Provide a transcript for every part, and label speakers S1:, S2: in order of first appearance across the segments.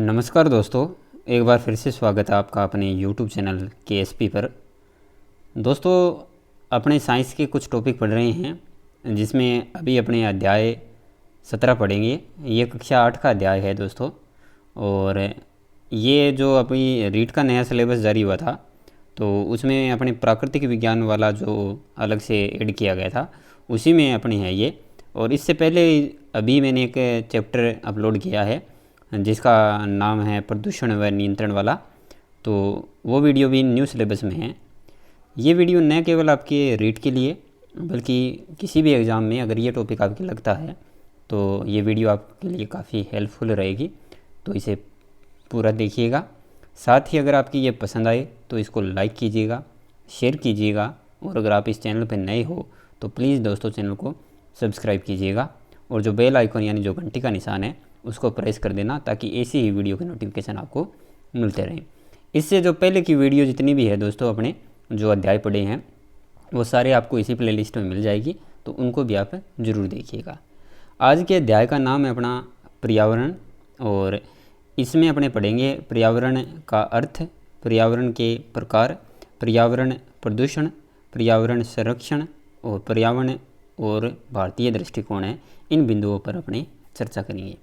S1: नमस्कार दोस्तों, एक बार फिर से स्वागत है आपका अपने YouTube चैनल KSP पर। दोस्तों, अपने साइंस के कुछ टॉपिक पढ़ रहे हैं जिसमें अभी अपने अध्याय 17 पढ़ेंगे। ये कक्षा 8 का अध्याय है दोस्तों। और ये जो अभी रीट का नया सिलेबस जारी हुआ था तो उसमें अपने प्राकृतिक विज्ञान वाला जो अलग से ऐड किया गया था उसी में अपने है ये। और इससे पहले अभी मैंने एक चैप्टर अपलोड किया है जिसका नाम है प्रदूषण व नियंत्रण वाला, तो वो वीडियो भी न्यू सिलेबस में है। ये वीडियो न केवल आपके रीट के लिए बल्कि किसी भी एग्ज़ाम में अगर ये टॉपिक आपके लगता है तो ये वीडियो आपके लिए काफ़ी हेल्पफुल रहेगी, तो इसे पूरा देखिएगा। साथ ही अगर आपकी ये पसंद आए तो इसको लाइक कीजिएगा, शेयर कीजिएगा, और अगर आप इस चैनल पर नए हो तो प्लीज़ दोस्तों चैनल को सब्सक्राइब कीजिएगा और जो बेल आइकन यानी जो घंटी का निशान है उसको प्रेस कर देना ताकि ऐसी ही वीडियो के नोटिफिकेशन आपको मिलते रहें। इससे जो पहले की वीडियो जितनी भी है दोस्तों, अपने जो अध्याय पढ़े हैं वो सारे आपको इसी प्लेलिस्ट में मिल जाएगी, तो उनको भी आप ज़रूर देखिएगा। आज के अध्याय का नाम है अपना पर्यावरण, और इसमें अपने पढ़ेंगे पर्यावरण का अर्थ, पर्यावरण के प्रकार, पर्यावरण प्रदूषण, पर्यावरण संरक्षण और पर्यावरण और भारतीय दृष्टिकोण है। इन बिंदुओं पर अपने चर्चा करेंगे।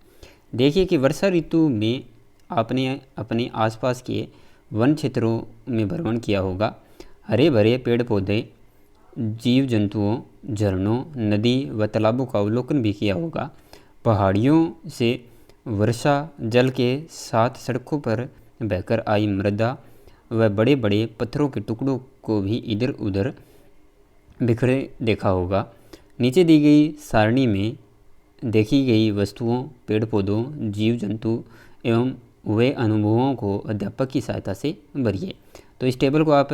S1: देखिए कि वर्षा ऋतु में आपने अपने आसपास के वन क्षेत्रों में भ्रमण किया होगा। हरे भरे पेड़ पौधे, जीव जंतुओं, झरनों, नदी व तालाबों का अवलोकन भी किया होगा। पहाड़ियों से वर्षा जल के साथ सड़कों पर बहकर आई मृदा व बड़े बड़े पत्थरों के टुकड़ों को भी इधर उधर बिखरे देखा होगा। नीचे दी गई सारणी में देखी गई वस्तुओं, पेड़ पौधों, जीव जंतु एवं वे अनुभवों को अध्यापक की सहायता से भरिए। तो इस टेबल को आप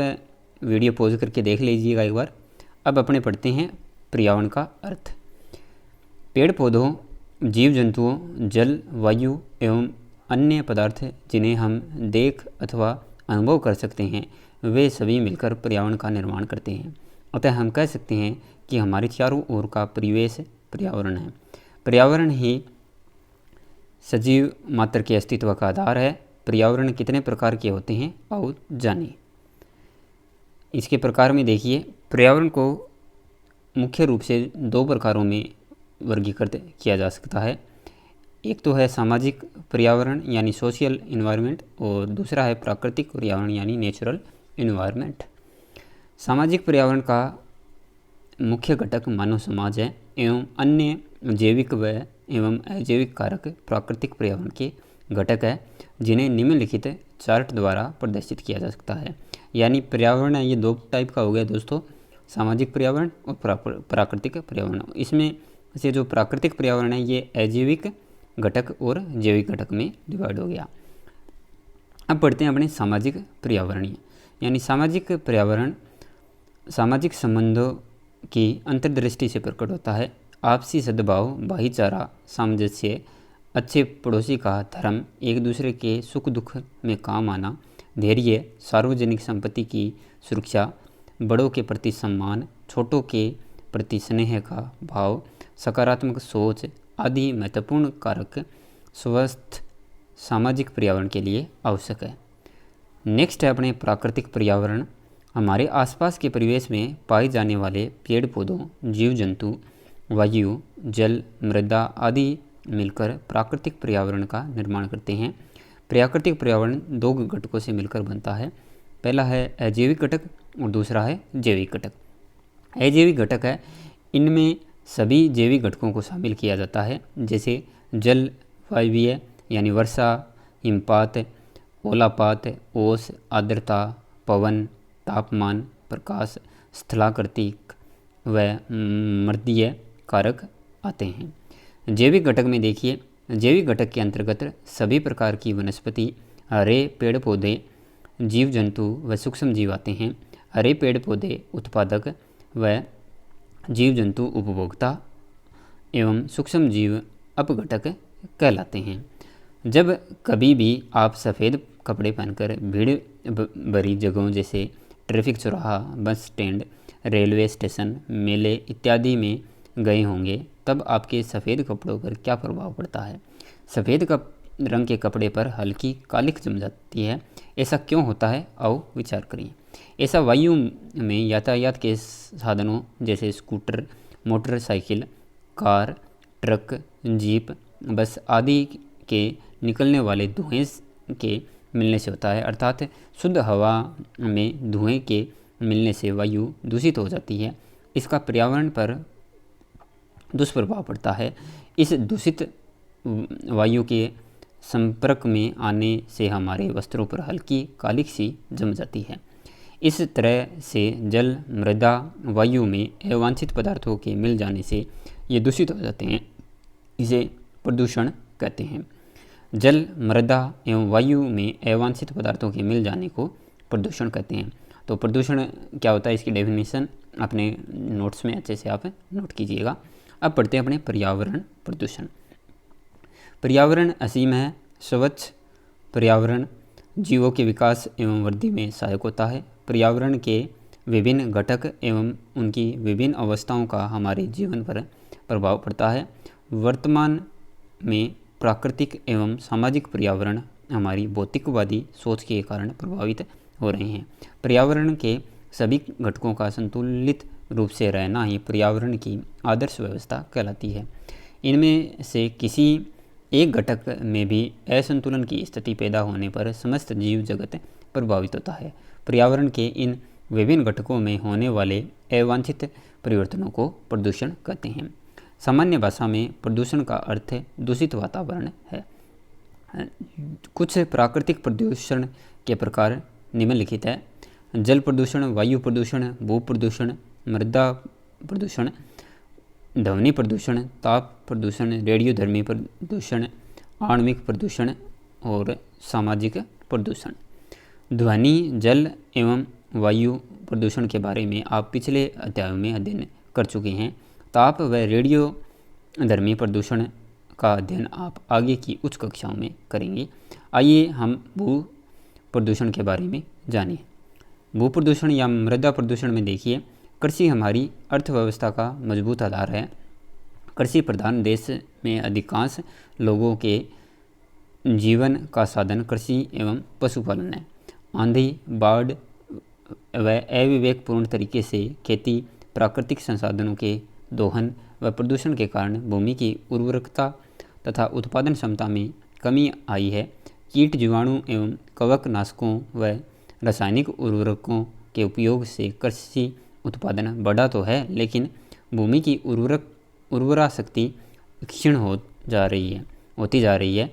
S1: वीडियो पॉज करके देख लीजिएगा एक बार। अब अपने पढ़ते हैं पर्यावरण का अर्थ। पेड़ पौधों, जीव जंतुओं, जल, वायु एवं अन्य पदार्थ जिन्हें हम देख अथवा अनुभव कर सकते हैं वे सभी मिलकर पर्यावरण का निर्माण करते हैं। अतः हम कह सकते हैं कि हमारे चारों ओर का परिवेश पर्यावरण है। पर्यावरण ही सजीव मात्र के अस्तित्व का आधार है। पर्यावरण कितने प्रकार के होते हैं आओ जानें। इसके प्रकार में देखिए, पर्यावरण को मुख्य रूप से दो प्रकारों में वर्गीकृत किया जा सकता है। एक तो है सामाजिक पर्यावरण यानी सोशल इन्वायरमेंट, और दूसरा है प्राकृतिक पर्यावरण यानी नेचुरल इन्वायरमेंट। सामाजिक पर्यावरण का मुख्य घटक मानव समाज है एवं अन्य जैविक व एवं अजैविक कारक प्राकृतिक पर्यावरण के घटक है, जिन्हें निम्नलिखित चार्ट द्वारा प्रदर्शित किया जा सकता है। यानी पर्यावरण है ये दो टाइप का हो गया दोस्तों, सामाजिक पर्यावरण और प्राकृतिक पर्यावरण। इसमें से जो प्राकृतिक पर्यावरण है ये अजैविक घटक और जैविक घटक में डिवाइड हो गया। अब पढ़ते हैं अपने सामाजिक पर्यावरण। यानी सामाजिक पर्यावरण सामाजिक संबंधों की अंतर्दृष्टि से प्रकट होता है। आपसी सद्भाव, भाईचारा, सामंजस्य, अच्छे पड़ोसी का धर्म, एक दूसरे के सुख दुख में काम आना, धैर्य, सार्वजनिक संपत्ति की सुरक्षा, बड़ों के प्रति सम्मान, छोटों के प्रति स्नेह का भाव, सकारात्मक सोच आदि महत्वपूर्ण कारक स्वस्थ सामाजिक पर्यावरण के लिए आवश्यक है। नेक्स्ट है अपने प्राकृतिक पर्यावरण। हमारे आसपास के परिवेश में पाए जाने वाले पेड़ पौधों, जीव जंतु, वायु, जल, मृदा आदि मिलकर प्राकृतिक पर्यावरण का निर्माण करते हैं। प्राकृतिक पर्यावरण दो घटकों से मिलकर बनता है। पहला है अजैविक घटक और दूसरा है जैविक घटक। अजैविक घटक है, इनमें सभी जैविक घटकों को शामिल किया जाता है, जैसे जल वायवीय यानी वर्षा, हिमपात, ओलापात, ओस, आर्द्रता, पवन, तापमान, प्रकाश, स्थलाकृतिक व मर्दीय कारक आते हैं। जैविक घटक में देखिए, जैविक घटक के अंतर्गत सभी प्रकार की वनस्पति, हरे पेड़ पौधे, जीव जंतु व सूक्ष्म जीव आते हैं। हरे पेड़ पौधे उत्पादक व जीव जंतु उपभोक्ता एवं सूक्ष्म जीव अपघटक कहलाते हैं। जब कभी भी आप सफ़ेद कपड़े पहनकर भीड़ भरी जगहों जैसे ट्रैफिक चौराहा, बस स्टैंड, रेलवे स्टेशन, मेले इत्यादि में गए होंगे, तब आपके सफ़ेद कपड़ों पर क्या प्रभाव पड़ता है। सफ़ेद रंग के कपड़े पर हल्की कालिख जम जाती है। ऐसा क्यों होता है, आओ विचार करिए। ऐसा वायु में यातायात के साधनों जैसे scooter, motorcycle, car, truck, jeep, बस आदि के निकलने वाले धुएं के मिलने से होता है। अर्थात शुद्ध हवा में धुएं के मिलने से वायु दूषित हो जाती है। इसका पर्यावरण पर दुष्प्रभाव पड़ता है। इस दूषित वायु के संपर्क में आने से हमारे वस्त्रों पर हल्की कालिख सी जम जाती है। इस तरह से जल, मृदा, वायु में अवांछित पदार्थों के मिल जाने से ये दूषित हो जाते हैं। इसे प्रदूषण कहते हैं। जल, मृदा एवं वायु में अवांछित पदार्थों के मिल जाने को प्रदूषण कहते हैं। तो प्रदूषण क्या होता है, इसकी डेफिनेशन अपने नोट्स में अच्छे से आप नोट कीजिएगा। अब पढ़ते हैं अपने पर्यावरण प्रदूषण। पर्यावरण असीम है। स्वच्छ पर्यावरण जीवों के विकास एवं वृद्धि में सहायक होता है। पर्यावरण के विभिन्न घटक एवं उनकी विभिन्न अवस्थाओं का हमारे जीवन पर प्रभाव पड़ता है। वर्तमान में प्राकृतिक एवं सामाजिक पर्यावरण हमारी भौतिकवादी सोच के कारण प्रभावित हो रहे हैं। पर्यावरण के सभी घटकों का संतुलित रूप से रहना ही पर्यावरण की आदर्श व्यवस्था कहलाती है। इनमें से किसी एक घटक में भी असंतुलन की स्थिति पैदा होने पर समस्त जीव जगत प्रभावित होता है। पर्यावरण के इन विभिन्न घटकों में होने वाले अवांछित परिवर्तनों को प्रदूषण कहते हैं। सामान्य भाषा में प्रदूषण का अर्थ दूषित वातावरण है। कुछ प्राकृतिक प्रदूषण के प्रकार निम्नलिखित है। जल प्रदूषण, वायु प्रदूषण, भू प्रदूषण, मृदा प्रदूषण, ध्वनि प्रदूषण, ताप प्रदूषण, रेडियोधर्मी प्रदूषण, आणविक प्रदूषण और सामाजिक प्रदूषण। ध्वनि, जल एवं वायु प्रदूषण के बारे में आप पिछले अध्यायों में अध्ययन कर चुके हैं। ताप व रेडियोधर्मी प्रदूषण का अध्ययन आप आगे की उच्च कक्षाओं में करेंगे। आइए हम भू प्रदूषण के बारे में जानें। भू प्रदूषण या मृदा प्रदूषण में देखिए, कृषि हमारी अर्थव्यवस्था का मजबूत आधार है। कृषि प्रधान देश में अधिकांश लोगों के जीवन का साधन कृषि एवं पशुपालन है। आंधी, बाढ़ व अविवेकपूर्ण तरीके से खेती, प्राकृतिक संसाधनों के दोहन व प्रदूषण के कारण भूमि की उर्वरकता तथा उत्पादन क्षमता में कमी आई है। कीट, जीवाणु एवं कवकनाशकों व रासायनिक उर्वरकों के उपयोग से कृषि उत्पादन बढ़ा तो है, लेकिन भूमि की उर्वरा शक्ति क्षीण होती जा रही है।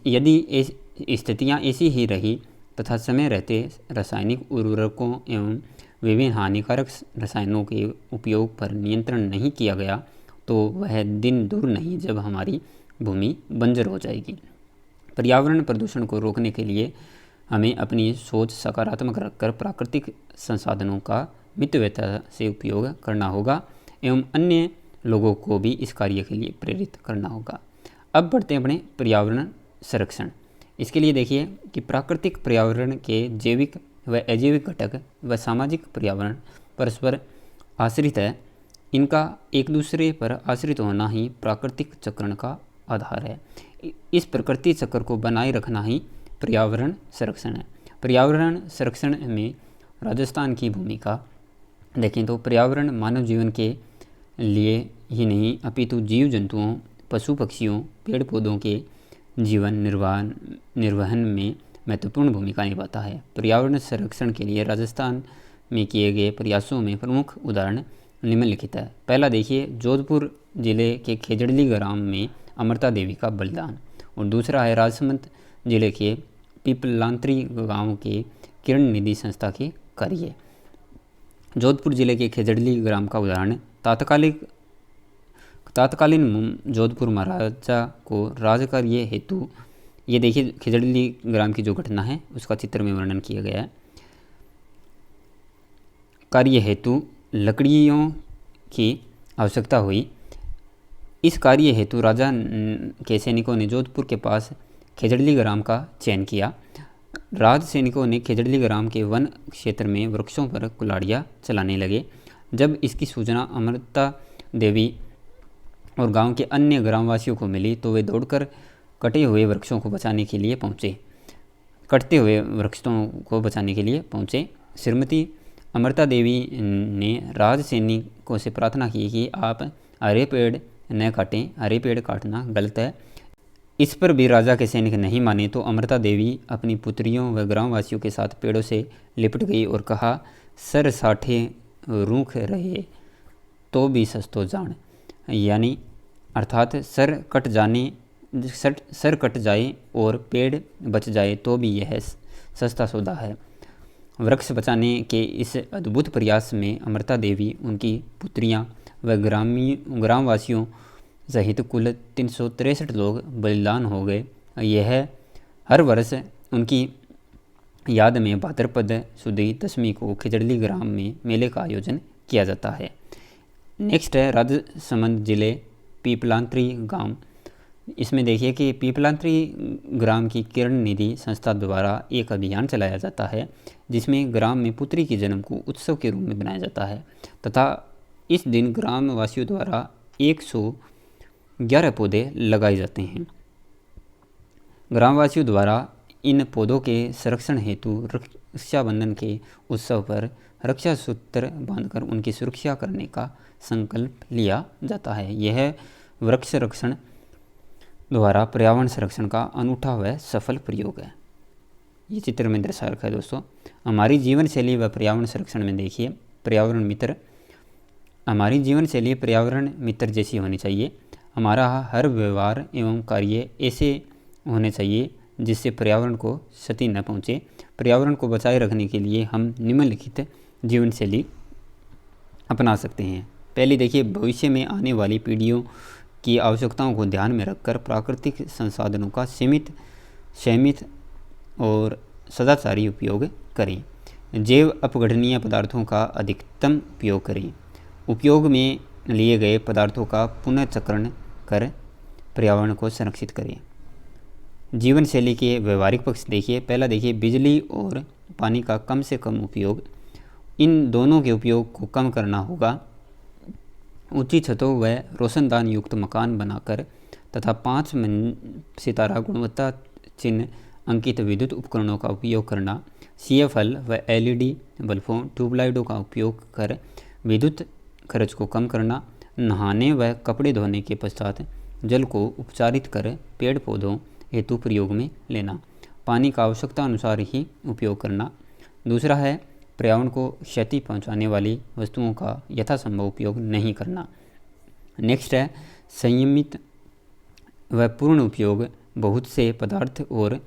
S1: यदि स्थितियाँ ऐसी ही रही तथा समय रहते रासायनिक उर्वरकों एवं विभिन्न हानिकारक रसायनों के उपयोग पर नियंत्रण नहीं किया गया तो वह दिन दूर नहीं जब हमारी भूमि बंजर हो जाएगी। पर्यावरण प्रदूषण को रोकने के लिए हमें अपनी सोच सकारात्मक रखकर प्राकृतिक संसाधनों का मितव्ययता से उपयोग करना होगा एवं अन्य लोगों को भी इस कार्य के लिए प्रेरित करना होगा। अब बढ़ते हैं अपने पर्यावरण संरक्षण। इसके लिए देखिए कि प्राकृतिक पर्यावरण के जैविक व अजैविक घटक व सामाजिक पर्यावरण परस्पर आश्रित है। इनका एक दूसरे पर आश्रित होना ही प्राकृतिक चक्रण का आधार है। इस प्रकृति चक्र को बनाए रखना ही पर्यावरण संरक्षण है। पर्यावरण संरक्षण में राजस्थान की भूमिका देखें तो पर्यावरण मानव जीवन के लिए ही नहीं अपितु जीव जंतुओं, पशु पक्षियों, पेड़ पौधों के जीवन निर्वहन में महत्वपूर्ण भूमिका निभाता है। पर्यावरण संरक्षण के लिए राजस्थान में किए गए प्रयासों में प्रमुख उदाहरण निम्नलिखित है। पहला देखिए, जोधपुर जिले के खेजड़ली ग्राम में अमृता देवी का बलिदान, और दूसरा है राजसमंद जिले के पिपलांतरी गांव के किरण निधि संस्था के कार्य। जोधपुर जिले के खेजड़ली ग्राम का उदाहरण तात्कालीन जोधपुर महाराजा को राजकार्य हेतु, ये देखिए खेजड़ली ग्राम की जो घटना है उसका चित्र में वर्णन किया गया है। कार्य हेतु लकड़ियों की आवश्यकता हुई। इस कार्य हेतु राजा के सैनिकों ने जोधपुर के पास खेजड़ली ग्राम का चयन किया। राज सैनिकों ने खेजड़ली ग्राम के वन क्षेत्र में वृक्षों पर कुल्हाड़ियाँ चलाने लगे। जब इसकी सूचना अमृता देवी और गांव के अन्य ग्रामवासियों को मिली तो वे दौड़कर कटे हुए वृक्षों को बचाने के लिए पहुँचे कटते हुए वृक्षों को बचाने के लिए पहुँचे। श्रीमती अमृता देवी ने राज सैनिकों से प्रार्थना की कि आप हरे पेड़ न काटें, हरे पेड़ काटना गलत है। इस पर भी राजा के सैनिक नहीं माने तो अमृता देवी अपनी पुत्रियों व ग्रामवासियों के साथ पेड़ों से लिपट गई और कहा, सर साठे रूख रहे तो भी सस्तो जान, यानी अर्थात सर कट जाए और पेड़ बच जाए तो भी यह सस्ता सौदा है। वृक्ष बचाने के इस अद्भुत प्रयास में अमृता देवी, उनकी पुत्रियां व ग्रामवासियों सहित कुल 363 लोग बलिदान हो गए। यह हर वर्ष उनकी याद में भाद्रपद सुदी दशमी को खिजड़ली ग्राम में मेले का आयोजन किया जाता है। नेक्स्ट है राजसमंद जिले पीपलांत्री गांव। इसमें देखिए कि पीपलांत्री ग्राम की किरण निधि संस्था द्वारा एक अभियान चलाया जाता है जिसमें ग्राम में पुत्री के जन्म को उत्सव के रूप में बनाया जाता है तथा इस दिन ग्रामवासियों द्वारा 111 पौधे लगाए जाते हैं। ग्रामवासियों द्वारा इन पौधों के संरक्षण हेतु रक्षाबंधन के उत्सव पर रक्षा सूत्र बांधकर उनकी सुरक्षा करने का संकल्प लिया जाता है। यह वृक्ष संरक्षण द्वारा पर्यावरण संरक्षण का अनूठा व सफल प्रयोग है। ये चित्र में दर्शा रखा है दोस्तों। हमारी जीवन शैली व पर्यावरण संरक्षण में देखिए, पर्यावरण मित्र। हमारी जीवन शैली पर्यावरण मित्र जैसी होनी चाहिए। हमारा हर व्यवहार एवं कार्य ऐसे होने चाहिए जिससे पर्यावरण को क्षति न पहुँचे। पर्यावरण को बचाए रखने के लिए हम निम्नलिखित जीवन शैली अपना सकते हैं। पहले देखिए, भविष्य में आने वाली पीढ़ियों की आवश्यकताओं को ध्यान में रखकर प्राकृतिक संसाधनों का सीमित और सदाचारी उपयोग करें। जैव अपघटनीय पदार्थों का अधिकतम उपयोग करें। उपयोग में लिए गए पदार्थों का पुनर्चक्रण कर पर्यावरण को संरक्षित करें। जीवन शैली के व्यवहारिक पक्ष देखिए। पहला देखिए, बिजली और पानी का कम से कम उपयोग। इन दोनों के उपयोग को कम करना होगा। ऊंची छतों व रोशनदान युक्त मकान बनाकर तथा 5 सितारा गुणवत्ता चिन्ह अंकित विद्युत उपकरणों का उपयोग करना। CFL व LED बल्बों, ट्यूबलाइटों का उपयोग कर विद्युत खर्च को कम करना। नहाने व कपड़े धोने के पश्चात जल को उपचारित कर पेड़ पौधों हेतु प्रयोग में लेना। पानी का आवश्यकता अनुसार ही उपयोग करना। दूसरा है, पर्यावरण को क्षति पहुंचाने वाली वस्तुओं का यथासंभव उपयोग नहीं करना। नेक्स्ट है, संयमित व पूर्ण उपयोग। बहुत से पदार्थ और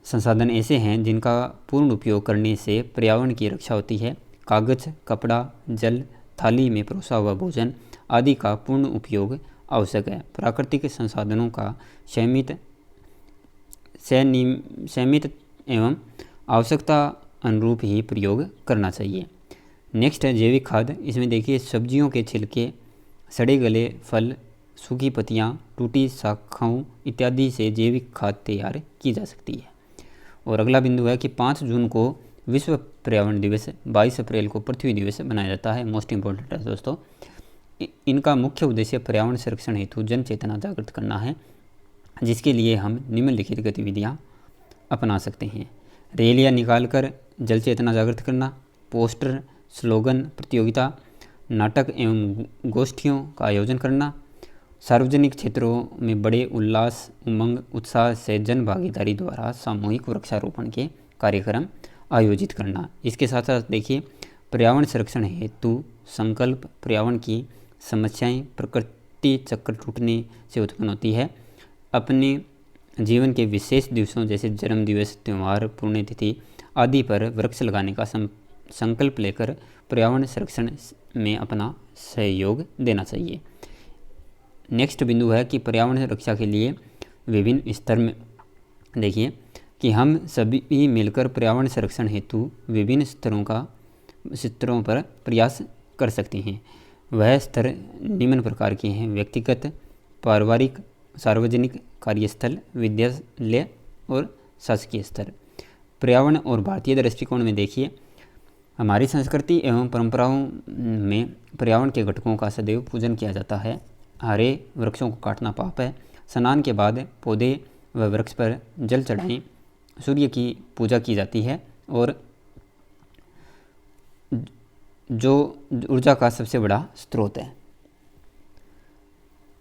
S1: संसाधन ऐसे हैं जिनका पूर्ण उपयोग करने से पर्यावरण की रक्षा होती है। कागज, कपड़ा, जल, थाली में परोसा हुआ भोजन आदि का पूर्ण उपयोग आवश्यक है। प्राकृतिक संसाधनों का सीमित एवं आवश्यकता अनुरूप ही प्रयोग करना चाहिए। नेक्स्ट है, जैविक खाद। इसमें देखिए, सब्जियों के छिलके, सड़े गले फल, सूखी पत्तियाँ, टूटी शाखाओं इत्यादि से जैविक खाद तैयार की जा सकती है। और अगला बिंदु है कि 5 जून को विश्व पर्यावरण दिवस, 22 अप्रैल को पृथ्वी दिवस मनाया जाता है। मोस्ट इम्पोर्टेंट है दोस्तों। इनका मुख्य उद्देश्य पर्यावरण संरक्षण हेतु जन चेतना जागृत करना है, जिसके लिए हम निम्नलिखित गतिविधियाँ अपना सकते हैं। रैलियाँ निकालकर जल चेतना जागृत करना, पोस्टर, स्लोगन प्रतियोगिता, नाटक एवं गोष्ठियों का आयोजन करना, सार्वजनिक क्षेत्रों में बड़े उल्लास, उमंग, उत्साह से जन भागीदारी द्वारा सामूहिक वृक्षारोपण के कार्यक्रम आयोजित करना। इसके साथ साथ देखिए, पर्यावरण संरक्षण हेतु संकल्प। पर्यावरण की समस्याएं प्रकृति चक्र टूटने से उत्पन्न होती है। अपने जीवन के विशेष दिवसों जैसे जन्म दिवस, त्यौहार, पुण्यतिथि आदि पर वृक्ष लगाने का संकल्प लेकर पर्यावरण संरक्षण में अपना सहयोग देना चाहिए। नेक्स्ट बिंदु है कि पर्यावरण रक्षा के लिए विभिन्न स्तर में देखिए कि हम सभी मिलकर पर्यावरण संरक्षण हेतु विभिन्न स्तरों पर प्रयास कर सकते हैं। वह स्तर निम्न प्रकार के हैं: व्यक्तिगत, पारिवारिक, सार्वजनिक, कार्यस्थल, विद्यालय और शासकीय स्तर। पर्यावरण और भारतीय दृष्टिकोण में देखिए, हमारी संस्कृति एवं परंपराओं में पर्यावरण के घटकों का सदैव पूजन किया जाता है। हरे वृक्षों को काटना पाप है। स्नान के बाद पौधे व वृक्ष पर जल चढ़ाएं। सूर्य की पूजा की जाती है और जो ऊर्जा का सबसे बड़ा स्रोत है।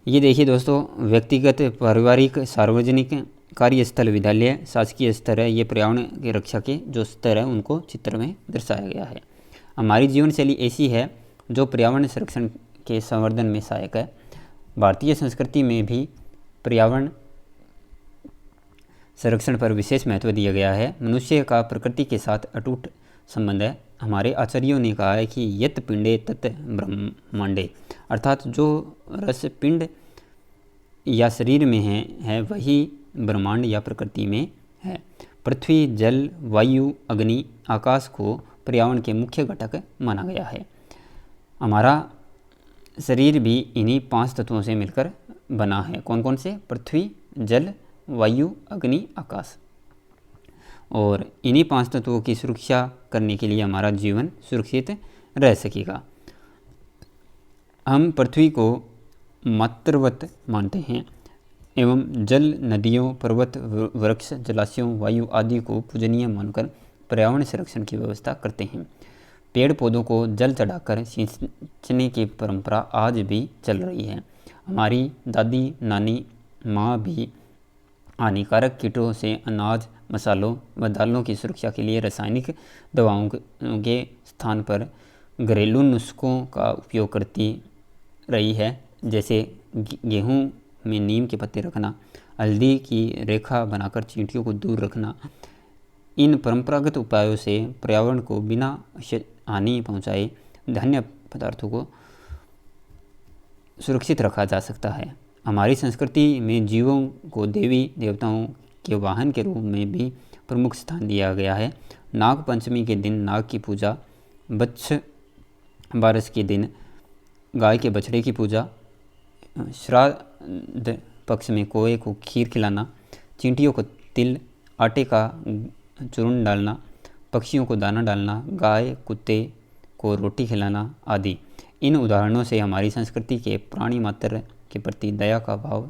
S1: ये देखिए दोस्तों, व्यक्तिगत, पारिवारिक, सार्वजनिक, कार्यस्थल, विद्यालय, शासकीय स्तर है, ये पर्यावरण की रक्षा के जो स्तर है उनको चित्र में दर्शाया गया है। हमारी जीवन शैली ऐसी है जो पर्यावरण संरक्षण के संवर्धन में सहायक है। भारतीय संस्कृति में भी पर्यावरण संरक्षण पर विशेष महत्व दिया गया है। मनुष्य का प्रकृति के साथ अटूट संबंध है। हमारे आचार्यों ने कहा है कि यत पिंडे तत् ब्रह्मांडे, अर्थात जो रस पिंड या शरीर में है वही ब्रह्मांड या प्रकृति में है। पृथ्वी, जल, वायु, अग्नि, आकाश को पर्यावरण के मुख्य घटक माना गया है। हमारा शरीर भी इन्हीं 5 तत्वों से मिलकर बना है। कौन कौन से? पृथ्वी, जल, वायु, अग्नि, आकाश। और इन्हीं 5 तत्वों की सुरक्षा करने के लिए हमारा जीवन सुरक्षित रह सकेगा। हम पृथ्वी को मातृवत मानते हैं एवं जल, नदियों, पर्वत, वृक्ष, जलाशयों, वायु आदि को पूजनीय मानकर पर्यावरण संरक्षण की व्यवस्था करते हैं। पेड़ पौधों को जल चढ़ाकर सींचने की परंपरा आज भी चल रही है। हमारी दादी, नानी, माँ भी हानिकारक कीटों से अनाज, मसालों व दालों की सुरक्षा के लिए रासायनिक दवाओं के स्थान पर घरेलू नुस्खों का उपयोग करती रही है, जैसे गेहूं में नीम के पत्ते रखना, हल्दी की रेखा बनाकर चींटियों को दूर रखना। इन परंपरागत उपायों से पर्यावरण को बिना हानि पहुँचाए धान्य पदार्थों को सुरक्षित रखा जा सकता है। हमारी संस्कृति में जीवों को देवी देवताओं के वाहन के रूप में भी प्रमुख स्थान दिया गया है। नाग पंचमी के दिन नाग की पूजा, बच्छ बारस के दिन गाय के बछड़े की पूजा, श्राद्ध पक्ष में कौए को खीर खिलाना, चींटियों को तिल, आटे का चूर्ण डालना, पक्षियों को दाना डालना, गाय कुत्ते को रोटी खिलाना आदि। इन उदाहरणों से हमारी संस्कृति के प्राणी मात्र के प्रति दया का भाव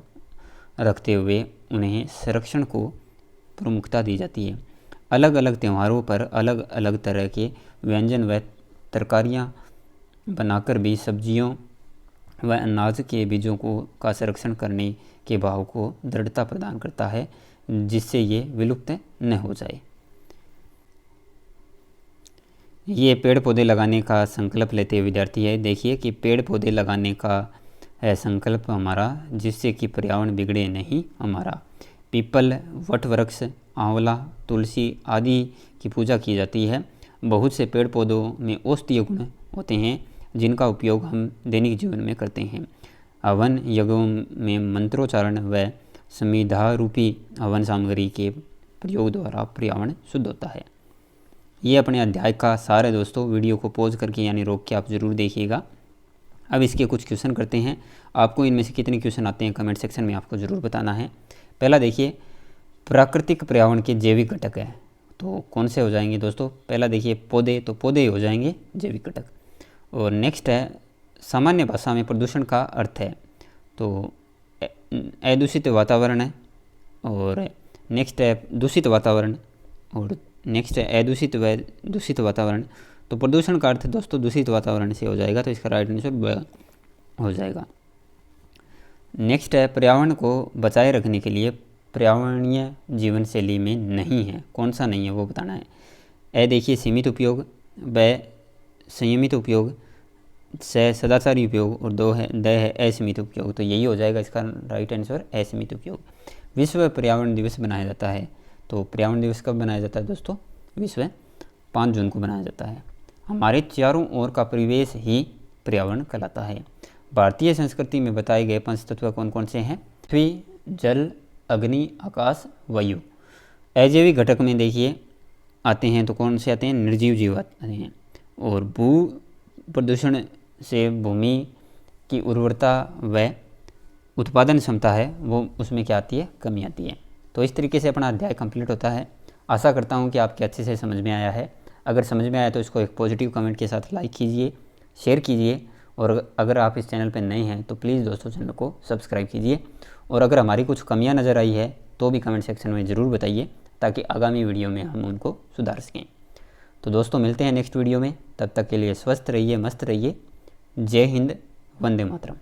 S1: रखते हुए उन्हें संरक्षण को प्रमुखता दी जाती है। अलग अलग त्योहारों पर अलग अलग तरह के व्यंजन व तरकारियाँ बनाकर भी सब्जियों व अनाज के बीजों का संरक्षण करने के भाव को दृढ़ता प्रदान करता है, जिससे ये विलुप्त न हो जाए। ये पेड़ पौधे लगाने का संकल्प लेते हुए विद्यार्थी है। देखिए कि पेड़ पौधे लगाने का है संकल्प हमारा, जिससे कि पर्यावरण बिगड़े नहीं हमारा। पीपल, वट वृक्ष, आंवला, तुलसी आदि की पूजा की जाती है। बहुत से पेड़ पौधों में औषधीय गुण होते हैं जिनका उपयोग हम दैनिक जीवन में करते हैं। हवन यज्ञों में मंत्रोच्चारण व समिधा रूपी हवन सामग्री के प्रयोग द्वारा पर्यावरण शुद्ध होता है। ये अपने अध्याय का सार है दोस्तों। वीडियो को पॉज करके यानी रोक के आप ज़रूर देखिएगा। अब इसके कुछ क्वेश्चन करते हैं। आपको इनमें से कितने क्वेश्चन आते हैं कमेंट सेक्शन में आपको ज़रूर बताना है। पहला देखिए, प्राकृतिक पर्यावरण के जैविक घटक है, तो कौन से हो जाएंगे दोस्तों? पहला देखिए पौधे, तो पौधे हो जाएंगे जैविक घटक। और नेक्स्ट है, सामान्य भाषा में प्रदूषण का अर्थ है, तो अदूषित वातावरण है। और नेक्स्ट है दूषित वातावरण, और नेक्स्ट है अदूषित व दूषित वातावरण। तो प्रदूषण का अर्थ दोस्तों दूषित वातावरण से हो जाएगा, तो इसका राइट आंसर ब हो जाएगा। नेक्स्ट है, पर्यावरण को बचाए रखने के लिए पर्यावरणीय जीवन शैली में नहीं है, कौन सा नहीं है वो बताना है। ए देखिए सीमित उपयोग, ब संयमित उपयोग, स सदाचारी उपयोग, और द है असीमित उपयोग। तो यही हो जाएगा इसका राइट आंसर असीमित उपयोग। विश्व पर्यावरण दिवस बनाया जाता है, तो पर्यावरण दिवस कब बनाया जाता है दोस्तों? विश्व 5 जून को बनाया जाता है। हमारे चारों ओर का परिवेश ही पर्यावरण कहलाता है। भारतीय संस्कृति में बताए गए 5 तत्व कौन कौन से हैं? पृथ्वी, जल, अग्नि, आकाश, वायु। अजैविक घटक में देखिए आते हैं तो कौन से आते हैं? निर्जीव जीव आते हैं। और भू प्रदूषण से भूमि की उर्वरता व उत्पादन क्षमता है वो उसमें क्या आती है? कमी आती है। तो इस तरीके से अपना अध्याय कंप्लीट होता है। आशा करता हूँ कि आपके अच्छे से समझ में आया है। अगर समझ में आया तो इसको एक पॉजिटिव कमेंट के साथ लाइक कीजिए, शेयर कीजिए और अगर आप इस चैनल पर नए हैं तो प्लीज़ दोस्तों चैनल को सब्सक्राइब कीजिए, और अगर हमारी कुछ कमियां नज़र आई है तो भी कमेंट सेक्शन में ज़रूर बताइए, ताकि आगामी वीडियो में हम उनको सुधार सकें। तो दोस्तों मिलते हैं नेक्स्ट वीडियो में, तब तक के लिए स्वस्थ रहिए, मस्त रहिए। जय हिंद, वंदे मातरम।